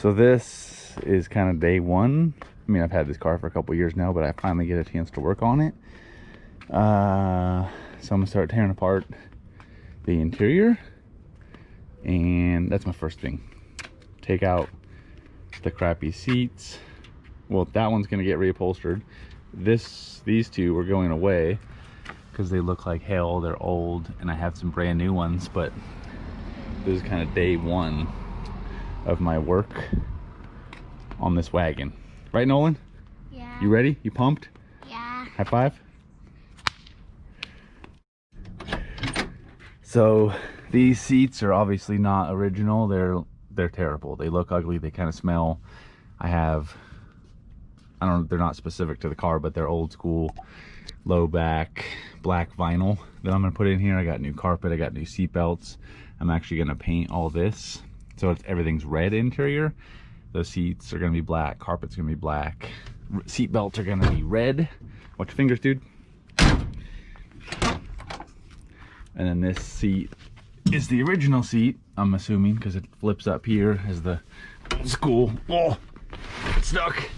So this is kind of day one. I mean, I've had this car for a couple years now, but I finally get a chance to work on it. So I'm gonna start tearing apart the interior, and that's my first thing. Take out the crappy seats. Well, that one's gonna get reupholstered. These two are going away because they look like hell. They're old, and I have some brand new ones, but this is kind of day one of my work on this wagon. Right, Nolan? Yeah. You ready? You pumped? Yeah. High five. So these seats are obviously not original. They're terrible. They look ugly. They kind of smell. I don't know, they're not specific to the car, but they're old school low back black vinyl that I'm gonna put in here. I got new carpet, I got new seat belts. I'm actually gonna paint all this so everything's red interior. Those seats are gonna be black, carpet's gonna be black, seat belts are gonna be red. Watch your fingers, dude. And then this seat is the original seat, I'm assuming, because it flips up here as the old school. Oh, it's stuck.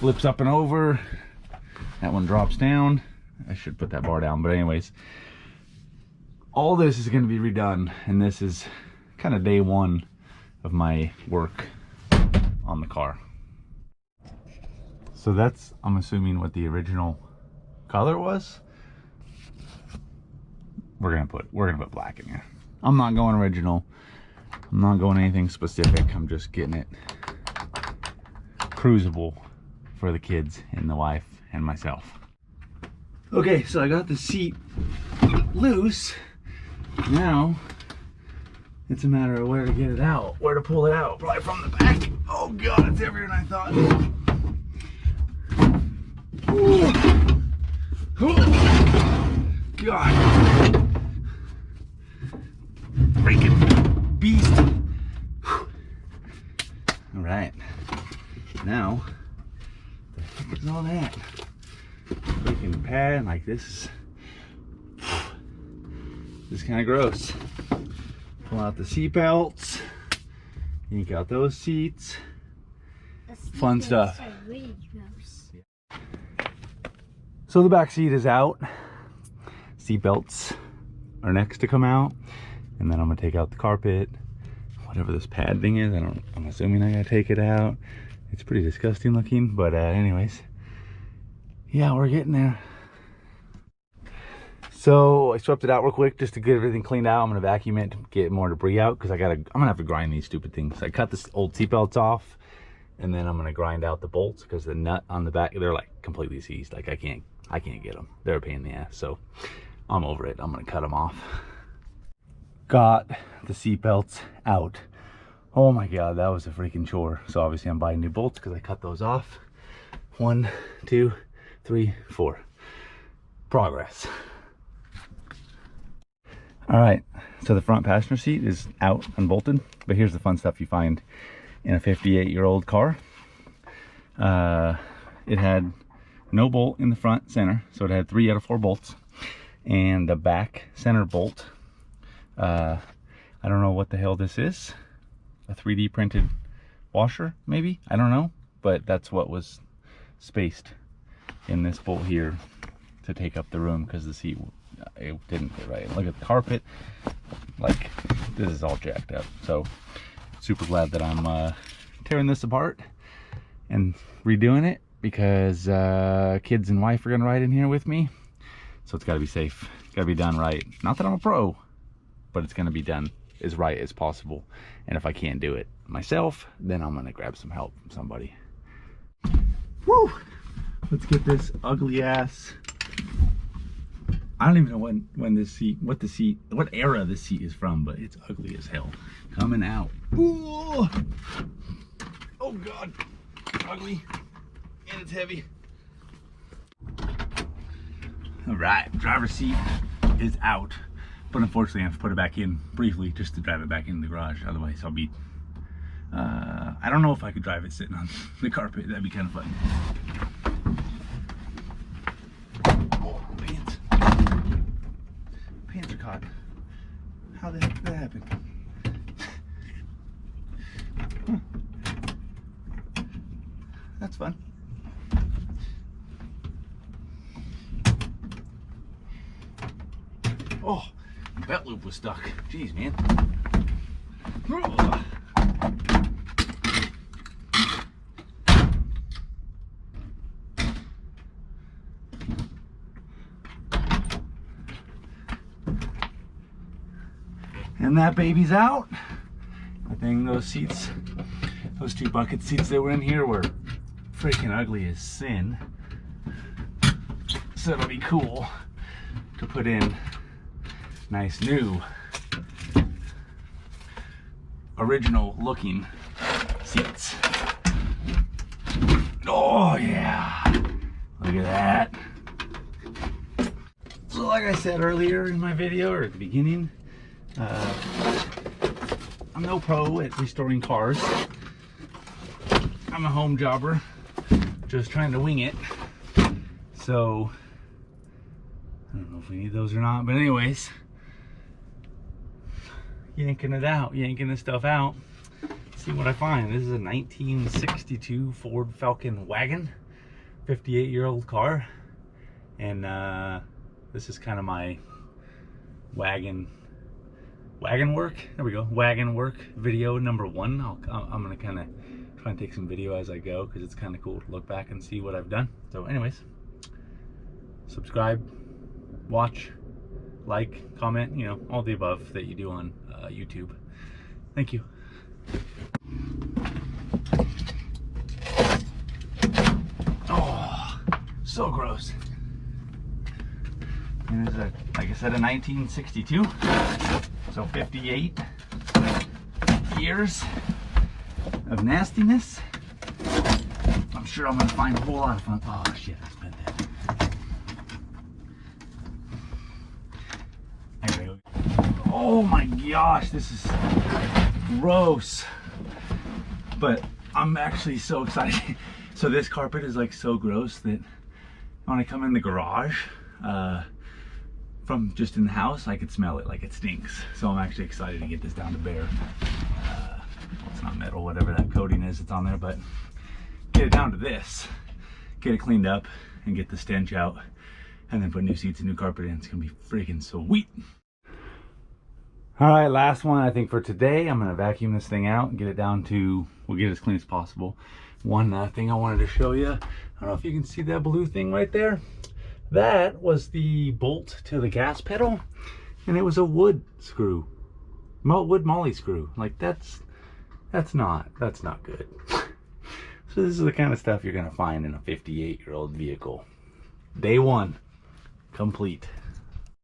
Flips up and over. That one drops down. I should put that bar down, but anyways, all this is going to be redone, and this is kind of day one of my work on the car. So that's, I'm assuming, what the original color was. We're gonna put black in here. I'm not going original. I'm not going anything specific. I'm just getting it cruisable for the kids and the wife and myself. Okay, so I got the seat loose. Now it's a matter of where to get it out, where to pull it out. Probably from the back. Oh God, it's heavier than I thought. Ooh. Oh God. Freaking beast. All right, now the heck is all that? Freaking pad like this is kind of gross. Pull out the seat belts, yank out those seats. Fun stuff. Really gross. So the back seat is out. Seat belts are next to come out, and then I'm gonna take out the carpet, whatever this pad thing is. I'm assuming I gotta take it out. It's pretty disgusting looking, but anyways, yeah, we're getting there. So I swept it out real quick just to get everything cleaned out. I'm gonna vacuum it to get more debris out because I'm gonna have to grind these stupid things. I cut this old seat belts off, and then I'm gonna grind out the bolts because the nut on the back, they're like completely seized. Like I can't get them. They're a pain in the ass. So I'm over it. I'm gonna cut them off. Got the seat belts out. Oh my God, that was a freaking chore. So obviously I'm buying new bolts because I cut those off. 1, 2, 3, 4. Progress. All right, so the front passenger seat is out, unbolted, but here's the fun stuff you find in a 58-year-old car. It had no bolt in the front center, so it had 3 out of 4 bolts, and the back center bolt, I don't know what the hell this is, a 3D printed washer maybe, I don't know, but that's what was spaced in this bolt here to take up the room because the seat, it didn't fit right. Look at the carpet, like this is all jacked up. So super glad that I'm tearing this apart and redoing it because kids and wife are gonna ride in here with me, so it's got to be safe, it's got to be done right. Not that I'm a pro, but it's gonna be done as right as possible, and if I can't do it myself, then I'm gonna grab some help from somebody. Woo! Let's get this ugly ass, I don't even know when this seat, what era this seat is from, but it's ugly as hell coming out. Ooh. Oh God, it's ugly and it's heavy. All right, driver's seat is out, but unfortunately I have to put it back in briefly just to drive it back in the garage. Otherwise I'll be I don't know if I could drive it sitting on the carpet. That'd be kind of fun. Oh, pants are caught. How the heck did that happen? that's fun. Oh, the belt loop was stuck. Jeez, man. And that baby's out. I think those seats, those 2 bucket seats that were in here were freaking ugly as sin. So it'll be cool to put in nice new, original looking seats. Oh yeah, look at that. So like I said earlier in my video, or at the beginning, I'm no pro at restoring cars. I'm a home jobber, just trying to wing it. So, I don't know if we need those or not, but anyways, yanking it out, yanking this stuff out. See what I find. This is a 1962 Ford Falcon wagon, 58-year-old car. And this is kind of my Wagon Work. There we go. Wagon Work video number 1. I'm gonna kind of try and take some video as I go, because it's kind of cool to look back and see what I've done. So anyways, subscribe, watch, like, comment, you know, all the above that you do on YouTube. Thank you. Oh, so gross. And this is, like I said, a 1962. So 58 years of nastiness. I'm sure I'm gonna find a whole lot of fun. Oh shit, I spent that. Anyway. Oh my gosh, this is gross. But I'm actually so excited. So this carpet is like so gross that when I come in the garage, from just in the house, I could smell it, like it stinks. So I'm actually excited to get this down to bare. It's not metal, whatever that coating is, it's on there, but get it down to this, get it cleaned up and get the stench out, and then put new seats and new carpet in. It's gonna be freaking sweet. All right, last one I think for today. I'm gonna vacuum this thing out and get it down to, we'll get it as clean as possible. One thing I wanted to show you, I don't know if you can see that blue thing right there. That was the bolt to the gas pedal, and it was a wood screw, wood molly screw. Like that's not good. So this is the kind of stuff you're gonna find in a 58-year-old vehicle. Day 1 complete.